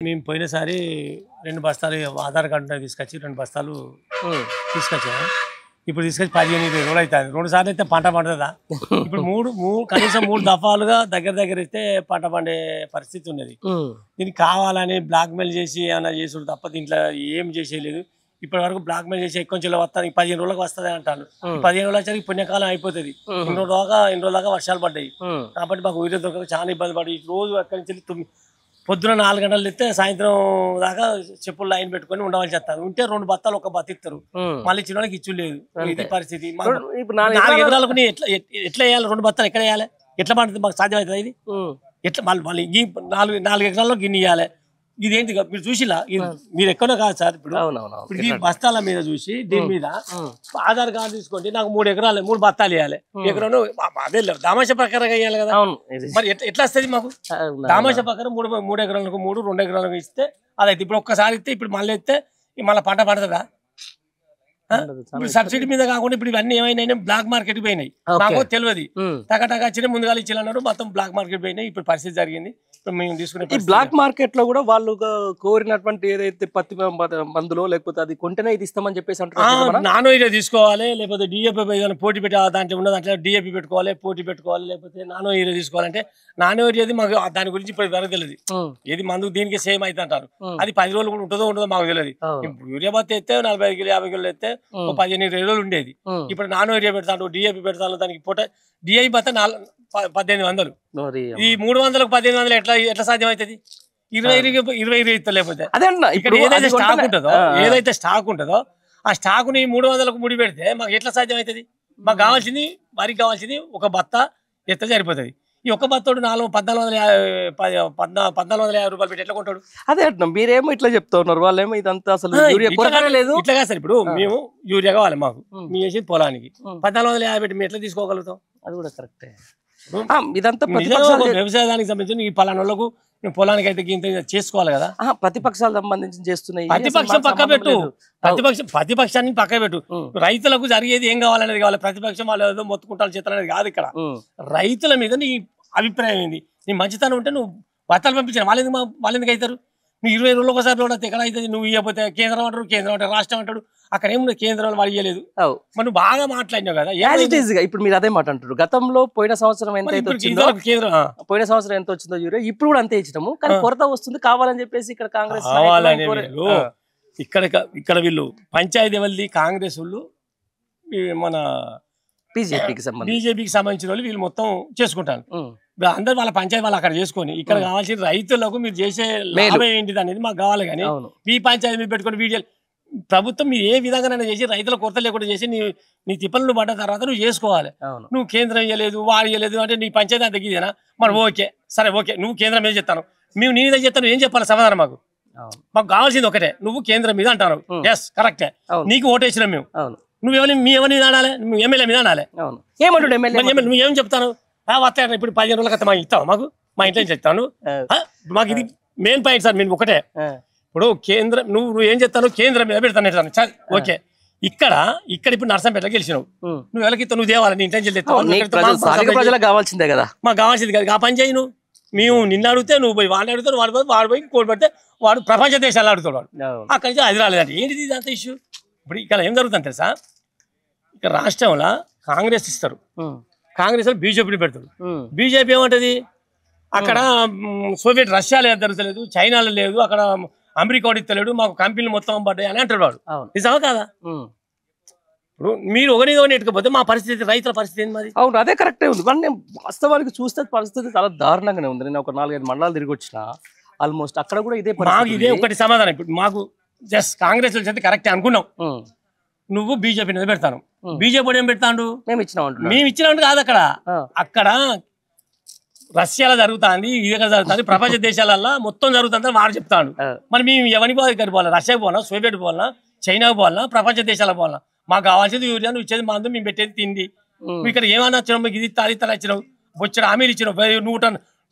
మేము పోయినసారి 2 బస్తాలు ఆధార్ కార్డు తీసుకొచ్చి 2 బస్తాలు తీసుకొచ్చాము. ఇప్పుడు తీసుకొచ్చి 15-20 రోజులు అవుతుంది. 2 సార్లు అయితే పంట పండుతుందా? ఇప్పుడు కనీసం 3 దఫాలుగా దగ్గర అయితే పంట పండే పరిస్థితి ఉన్నది. దీనికి కావాలని బ్లాక్మెయిల్ చేసి ఏమైనా చేసుడు తప్ప దీంట్లో ఏం చేసేయలేదు. ఇప్పటి వరకు బ్లాక్మెయిల్ చేసి ఎక్కువ చెల్లి వస్తాను 15 రోజులకు వస్తుంది అంటాను. 15 రోజులు వచ్చేసరికి పుణ్యకాలం అయిపోతుంది. ఇన్ని రోజుల దాకా వర్షాలు పడ్డాయి కాబట్టి మాకు ఊరిలో దొరకక చాలా ఇబ్బంది పడి రోజు అక్కడి నుంచి పొద్దున 4 గంటలు ఎత్తే సాయంత్రం దాకా చెప్పులు లైన్ పెట్టుకొని ఉండవలసి వస్తారు. ఉంటే 2 బత్తాలు ఒక బత్త ఇస్తారు, మళ్ళీ ఇచ్చిన వాళ్ళకి ఇచ్చు లేదు. ఇది పరిస్థితి. 4 ఎకరాలకు ఎట్లా వేయాలి? 2 బత్తాలు ఎక్కడ వేయాలి? ఎట్లా పండుతుంది? మాకు సాధ్యం అవుతుంది ఇది? ఎట్లా మళ్ళీ 4 ఎకరాల్లో గిన్నె ఇవ్వాలి. ఇదేంటి మీరు చూసిలా? మీరు ఎక్కడో కాదు సార్. ఇప్పుడు ఈ బస్తాల మీద చూసి దీని మీద ఆధార్ కార్డు తీసుకోండి, నాకు 3 ఎకరాలు 3 బత్తాలు ఇవ్వాలి. ఎకరం అదే దామాష ప్రకారంగా ఇవ్వాలి కదా. మరి ఎట్లా వస్తుంది మాకు? దామాష ప్రకారం 3 ఎకరాలకు 3, 2 ఎకరాలకు ఇస్తే అదైతే. ఇప్పుడు ఒక్కసారి ఇస్తే ఇప్పుడు మళ్ళీ ఇస్తే మళ్ళీ పంట పడుతుందా? ఇప్పుడు సబ్సిడీ మీద కాకుండా ఇప్పుడు ఇవన్నీ ఏమైనా బ్లాక్ మార్కెట్ పోయినాయి. నాకు తెలియదు. టకా చిన్న ముందుగా ఇచ్చేయాలన్నారు, మొత్తం బ్లాక్ మార్కెట్ పోయినాయి. ఇప్పుడు పరిస్థితి జరిగింది. మేము తీసుకునే బ్లాక్ మార్కెట్ లో కూడా వాళ్ళు కోరినటువంటి ఏదైతే పత్తి మందులో లేకపోతే అది కొంటేనే ఇది ఇస్తామని చెప్పేసి అంటారు. నానో యూరియా తీసుకోవాలి, లేకపోతే డిఏపి పోటీ పెట్టి దాంట్లో ఉన్న దాంట్లో డిఏపి పెట్టుకోవాలి, పోటీ పెట్టుకోవాలి, లేకపోతే నానో యూరియా తీసుకోవాలంటే నానో యూరియాది మాకు దాని గురించి ఇప్పుడు వరకు తెలియదు. ఏది మందు దీనికి సేమ్ అయితే అంటారు. అది 10 రోజులు కూడా ఉంటుందో మాకు తెలియదు. యూరియా బత్త ఎత్తే 45 కిలో 50 కిలో ఎత్తే 15-20 రోజులు ఉండేది. ఇప్పుడు నానో యూరియా పెడతాను, డిఏపి పెడతాను. దానికి డిఐ బత్త 1800. ఈ 300కు 1800 ఎట్లా సాధ్యం అవుతుంది? 20 ఇస్తా. లేకపోతే ఇక్కడ ఏదైతే స్టాక్ ఉంటుందో ఆ స్టాక్ ని 300కు ముడి పెడితే మాకు ఎట్లా సాధ్యం అవుతుంది? మాకు కావాల్సింది వరికి కావాల్సింది ఒక బత్త ఎత్తే సరిపోతుంది. ఈ ఒక్క బత్తోడు 1450 రూపాయలు పెట్టి ఎట్లా కొంటాడు? అదే అంటున్నాం. మీరేమో ఇట్లా చెప్తా ఉన్నారు, వాళ్ళేమో ఇదంతా అసలు లేదు. ఇట్లా కాదు సార్. ఇప్పుడు మేము యూరియా కావాలి, మాకు మేము చేసేది పొలానికి 1450 పెట్టి మేము ఎట్లా తీసుకోగలుగుతాం? అది కూడా కరెక్టే. ఇదంతా వ్యవసాయానికి సంబంధించి ఈ పలానోళ్ళకు పొలానికి అయితే చేసుకోవాలి కదా. ప్రతిపక్షాలకు సంబంధించి చేస్తున్నాయి. ప్రతిపక్షం పక్క పెట్టు, ప్రతిపక్షాన్ని పక్క పెట్టు. రైతులకు జరిగేది ఏం కావాలనేది కావాలి. ప్రతిపక్షం వాళ్ళు ఏదో మొత్తుకుంటారు చేతలనేది కాదు. ఇక్కడ రైతుల మీద నీ అభిప్రాయం ఏంది? నీ మంచితనం ఉంటే నువ్వు బత్తాలు పంపించాను. వాళ్ళు ఎందుకు అవుతారు? నువ్వు 20 రోజులు ఒకసారి చూడదు ఎక్కడ అవుతుంది? నువ్వు ఇవ్వకపోతే కేంద్రం అంటారు, కేంద్రం అంటారు, రాష్ట్రం అంటాడు. అక్కడ ఏముంది? కేంద్రం వాళ్ళు ఇవ్వలేదు. మనం బాగా మాట్లాడినావు కదా. ఇప్పుడు మీరు అదే మాట అంటారు. గతంలో పోయిన సంవత్సరం ఎంత పోయిన సంవత్సరం ఎంత వచ్చిందో యూరియా ఇప్పుడు కూడా అంతే ఇచ్చినాము, కానీ కొరత వస్తుంది కావాలని చెప్పేసి ఇక్కడ కాంగ్రెస్ ఇక్కడ వీళ్ళు పంచాయతీ వాళ్ళది కాంగ్రెస్ వాళ్ళు మన బీజేపీకి సంబంధించిన వాళ్ళు వీళ్ళు మొత్తం చేసుకుంటారు. అందరు వాళ్ళ పంచాయతీ వాళ్ళు అక్కడ చేసుకొని ఇక్కడ కావాల్సిన రైతులకు మీరు చేసే లాభం ఏంటిది అనేది మాకు కావాలి. కానీ మీ పంచాయతీ మీరు పెట్టుకుని వీడియో ప్రభుత్వం మీరు ఏ విధంగా చేసి రైతుల కొరత లేకుండా చేసి నీ తిప్పలు పడ్డ తర్వాత నువ్వు చేసుకోవాలి. నువ్వు కేంద్రం ఇవ్వలేదు, వాడు ఇవ్వలేదు అంటే నీ పంచాయతీ అంత తగ్గిదేనా? మరి ఓకే, సరే ఓకే, నువ్వు కేంద్రం మీద చెప్తాను, మేము నీ మీద చెప్తాను, ఏం చెప్పాలి సమాధానం? మాకు కావాల్సింది ఒకటే, నువ్వు కేంద్రం మీద అంటారు. ఎస్ కరెక్టే, నీకు ఓటేసినాం మేము. నువ్వు మీ ఎవరి మీద అనాలి? నువ్వు ఎమ్మెల్యే మీద అనాలి. నువ్వు ఏం చెప్తాను? వస్తాయి ఇప్పుడు 15 రోజుల క్రితం మాకు ఇస్తావు, మా ఇంట్లో చెప్తాను. మాకు ఇది మెయిన్ పాయింట్ సార్. మేము ఒకటే, ఇప్పుడు కేంద్రం నువ్వు ఏం చెప్తాను? కేంద్రం మీద పెడతాను. ఓకే, ఇక్కడ ఇప్పుడు నర్సంపేట గెలిచినావు, నువ్వు ఎవరికి నువ్వు దేవాలి, నీ ఇంటెన్షన్ కావాల్సిందే కదా. మాకు కావాల్సింది కదా. ఆ పని చేయి నువ్వు. మేము నిన్ను అడిగితే నువ్వు పోయి వాడిని అడుగుతాడు, వాడు పోయి కోడి పెడితే వాడు ప్రపంచ దేశాలు అడుగుతాడు. వాడు అక్కడి నుంచి అది రాలేదంటే ఏంటిది ఇదంతా ఇష్యూ? ఇప్పుడు ఇక్కడ ఏం జరుగుతుంది తెలుసా? ఇక్కడ రాష్ట్రంలో కాంగ్రెస్ ఇస్తారు, కాంగ్రెస్ బీజేపీని పెడతాడు. బీజేపీ ఏమంటది? అక్కడ సోవియట్ రష్యాలో జరుగుతలేదు, చైనాలో లేదు, అక్కడ అమెరికా వాడు ఇస్తలేడు, మాకు కంపెనీలు మొత్తం పడ్డాయి అని అంటాడు వాడు. నిజమా కాదా? ఇప్పుడు మీరు ఒకరిని ఎట్టుకపోతే మా పరిస్థితి, రైతుల పరిస్థితి ఏంది మరి? అవును, అదే కరెక్టే ఉంది. కానీ వాస్తవానికి చూస్తే పరిస్థితి చాలా దారుణంగానే ఉంది. నేను ఒక 4-5 మండలాలు తిరిగి వచ్చిన, ఆల్మోస్ట్ అక్కడ కూడా ఇదే. మాకు ఇదే ఒకటి సమాధానం. ఇప్పుడు మాకు జస్ట్ కాంగ్రెస్ వచ్చి కరెక్టే అనుకున్నాం, నువ్వు బీజేపీ మీద పెడతాను. బీజేపీ ఏం పెడతాడు? మేము ఇచ్చినాం కాదు. అక్కడ రష్యాలో జరుగుతుంది, ఇది జరుగుతుంది, ప్రపంచ దేశాలల్లో మొత్తం జరుగుతుంది వాడు చెప్తాడు. మరి మేము ఎవరికి పోవాలి? రష్యాకి పోవాలా, సోవియట్ పోవాలా, చైనాకి పోవాలా, ప్రపంచ దేశాలకు పోవాలా? మాకు కావాల్సింది యూరియా, నువ్వు ఇచ్చేది మందు, మేము పెట్టేది తిండి. నువ్వు ఇక్కడ ఏమన్నా వచ్చినావు? మీకు ఇది తాలితలు వచ్చినావు, బొచ్చడు హామీలు ఇచ్చినావు,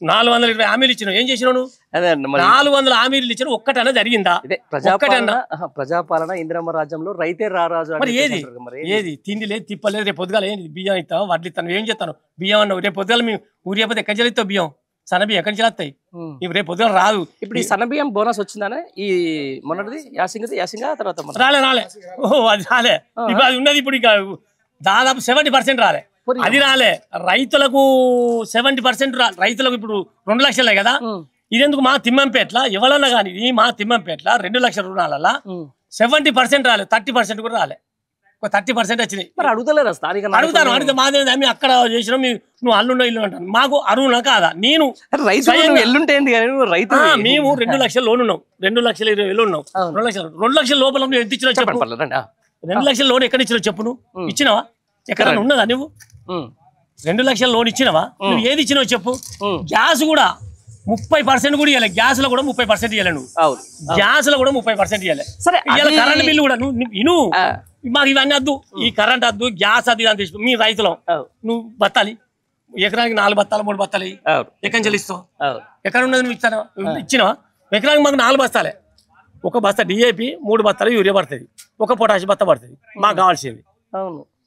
420 హామీలు ఇచ్చినావు. ఏం చేసినావు నువ్వు? 400 హామీలు ఇచ్చిన ఒక్కటన్నా జరిగిందా? ప్రజాపాలన ఇందిరమ్మ రాజ్యంలో రైతే రారాజు. మరి ఏది తిండి లేదు, తిప్పలేదు. రేపు పొద్దుగాల ఏంటి బియ్యం ఇస్తావు, వడ్లు ఇస్తాను, ఏం చేస్తాను? బియ్యం అన్నావు, రేపు పొద్దుగాల మేము ఊరియపోతే ఎక్కడ చెల్లిస్తావు బియ్యం? సన్నబియ్యం ఎక్కడి నుంచి వస్తాయి ఇప్పుడు రేపు పొద్దున రాదు. ఇప్పుడు ఈ సన్నబియ్యం బోనస్ వచ్చిందానే ఈ మొన్నటిది యాసింగా తర్వాత రాలే ఓహో అది రాలే. ఇప్పుడు అది ఉన్నది ఇప్పుడు ఇక దాదాపు 70% రాలే. అది రాలే. రైతులకు 70% రైతులకు ఇప్పుడు 2 లక్షలే కదా. ఇదెందుకు మా తిమ్మంపేట్ల ఎవరన్నా కానీ మా తిమ్మంపేట్ల 2 లక్షల రుణాలలో 70% రాలే, 30% కూడా రాలే. 30% వచ్చినాయి. మరి అడుగుతలేరా స్థానిక? అడిగితే మాదే మేము అక్కడ చేసినాం, నువ్వు అల్లుండో ఇల్లు అంటాను. మాకు అరువునా కాదా? నేను రైతు మేము 2 లక్షల లోన్ ఉన్నాం, 2,20,000 ఉన్నాం. 2 లక్షల లోపల నువ్వు ఎంత ఇచ్చినా చెప్పు. 2 లక్షల లోన్ ఎక్కడ ఇచ్చినావు చెప్పు. నువ్వు ఇచ్చినావా? ఎక్కడన్నా ఉన్నదా? నువ్వు 2 లక్షల లోన్ ఇచ్చినావా? నువ్వు ఏది ఇచ్చినావు చెప్పు. గ్యాస్ కూడా 30% కూడా ఇవ్వలే. గ్యాస్ లో కూడా 30% ఇవ్వలే. నువ్వు గ్యాస్ లో కూడా 30% ఇవ్వలే. కరెంట్ బిల్లు కూడా నువ్వు మాకు ఇవన్నీ వద్దు, ఈ కరెంట్ వద్దు, గ్యాస్ అది అని తీసుకో. మీ రైతులు నువ్వు బత్తాలి ఎకరానికి 4 బత్తాలు 3 బత్తాలు ఎక్కడి నుంచి ఇస్తావు? ఎక్కడ ఉన్నది? నువ్వు ఇచ్చినావా? ఎకరానికి మాకు 4 బస్తాలే. 1 బస్తా DAP, 3 బస్తాలు యూరియా పడుతుంది, 1 పొటాష్ బత్త పడుతుంది మాకు కావాల్సింది.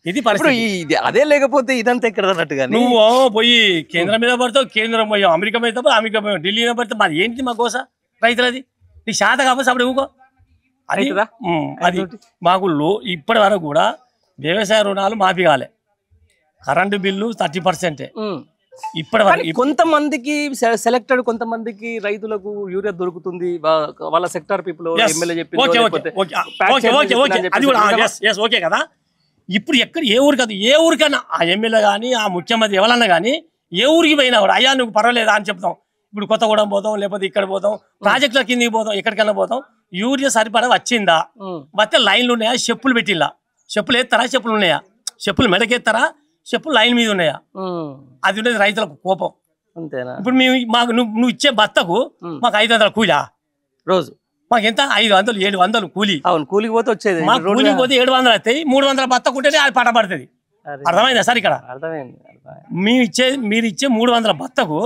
ఇది పరిస్థితి. అదే లేకపోతే ఇదంతా ఎక్కడ అన్నట్టుగా నువ్వు పోయి కేంద్రం మీద పడతావు, కేంద్రం పోయి అమెరికా మీద పడతావు, అమెరికా పోయి ఢిల్లీ మీద పడతావు. మాది ఏంటి మా కోస రైతులది? నీ శాత కాకపోతే అప్పుడు ఇవ్వకో. అది మాకు ఇప్పటి వరకు కూడా వ్యవసాయ రుణాలు మాఫీ కాలే. Current bill 30%. ఇప్పటి వరకు కొంతమందికి సెలెక్టెడ్ కొంతమందికి రైతులకు యూరియా దొరుకుతుంది, వాళ్ళ సెక్టార్ పీపుల్ ఎమ్మెల్యే చెప్పింది ఓకే కదా. ఇప్పుడు ఎక్కడ ఏ ఊరు కాదు, ఏ ఊరికైనా ఆ ఎమ్మెల్యే కానీ ఆ ముఖ్యమంత్రి ఎవరన్నా కానీ ఏ ఊరికి పోయినా కూడా అయ్యా నువ్వు పర్వాలేదా అని చెప్తాం. ఇప్పుడు కొత్తగూడెం పోతాం, లేకపోతే ఇక్కడ పోతాం, ప్రాజెక్టుల కిందకి పోతాం, ఎక్కడికైనా పోతాం. యూరియా సరిపడా వచ్చిందా? వస్తే లైన్లు ఉన్నాయా? చెప్పులు పెట్టిల్లా? చెప్పులు ఎత్తారా? చెప్పులు ఉన్నాయా? చెప్పులు మెడకెత్తారా? చెప్పులు లైన్ మీద ఉన్నాయా? అది ఉండేది రైతులకు కోపం. అంతేనా? ఇప్పుడు మాకు నువ్వు ఇచ్చే బత్తకు మాకు 500 కూలా రోజు. మాకు ఎంత? 500 700 కూలీ. అవును, కూలికి పోతే వచ్చేది. కూలికి పోతే 700 వస్తాయి. 300 బత్తకుంటేనే అది పట్ట పడుతుంది. అర్థమైందా సార్? ఇక్కడ మీరు ఇచ్చే 300 బత్తకు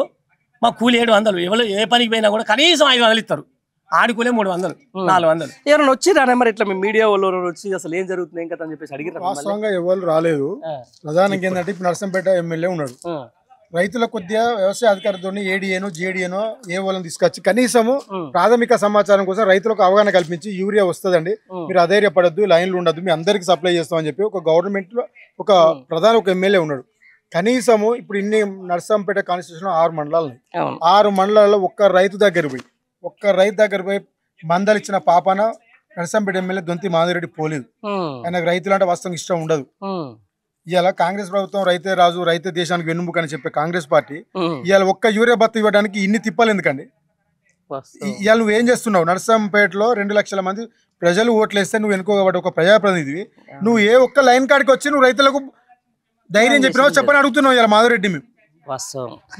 మా కూలి 700. ఎవరు ఏ పనికి పోయినా కూడా కనీసం 500 ఇస్తారు. ఆడుకులే 300 400. ఎవరైనా వచ్చిరా మరి ఇట్లా మీడియా వాళ్ళు వచ్చి అసలు ఏం జరుగుతుంది ఇంకా అని చెప్పేసి అడిగిన? వాస్తవంగా ఎవరు రాలేదు. ప్రధానంగా ఏంటంటే ఇప్పుడు నర్సంపేట ఎమ్మెల్యే ఉన్నాడు. రైతుల కొద్దిగా వ్యవసాయ అధికారులతో ADAనో JDAనో ఏ వాళ్ళని తీసుకొచ్చి కనీసము ప్రాథమిక సమాచారం కోసం రైతులకు అవగాహన కల్పించి యూరియా వస్తుందండి, మీరు అధైర్యపడద్దు, లైన్లు ఉండద్దు, మీ అందరికి సప్లై చేస్తామని చెప్పి ఒక గవర్నమెంట్ లో ఒక ఎమ్మెల్యే ఉన్నాడు. కనీసము ఇప్పుడు ఇన్ని నర్సంపేట కాన్స్టిట్యూషన్ 6 మండలాలు ఉన్నాయి. 6 మండలాల్లో ఒక్క రైతు దగ్గర పోయి మందలు ఇచ్చిన పాపన నర్సంపేట ఎమ్మెల్యే దొంతి మాధవరెడ్డి పోలేదు. ఆయనకు రైతులు అంటే వాస్తవంగా ఇష్టం ఉండదు. ఇవాళ కాంగ్రెస్ ప్రభుత్వం రైతే రాజు, రైతే దేశానికి వెన్నుముక అని చెప్పే కాంగ్రెస్ పార్టీ ఇవాళ ఒక్క యూరియా బత్త ఇవ్వడానికి ఇన్ని తిప్పాలి ఎందుకండి? ఇవాళ నువ్వేం చేస్తున్నావు? నర్సంపేటలో 2 లక్షల మంది ప్రజలు ఓట్లేస్తే నువ్వు ఎన్నుకోబట్టి ఒక ప్రజాప్రతినిధివి, నువ్వు ఏ ఒక్క లైన్ కాడికి వచ్చి నువ్వు రైతులకు ధైర్యం చెప్పినావు చెప్పని అడుగుతున్నావు ఇలా మాధవరెడ్డి. మేము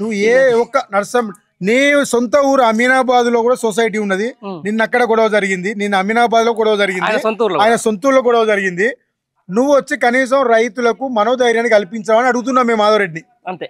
నువ్వు ఏ ఒక్క నీ సొంత ఊరు అమీనాబాద్ లో కూడా సొసైటీ ఉన్నది. నిన్న అక్కడ గొడవ జరిగింది, నిన్న అమీనాబాద్ లో గొడవ జరిగింది, ఆయన సొంత ఊర్లో గొడవ జరిగింది. నువ్వు వచ్చి కనీసం రైతులకు మనోధైర్యాన్ని కల్పించావని అడుగుతున్నావు మేము మాధవరెడ్డిని. అంతే.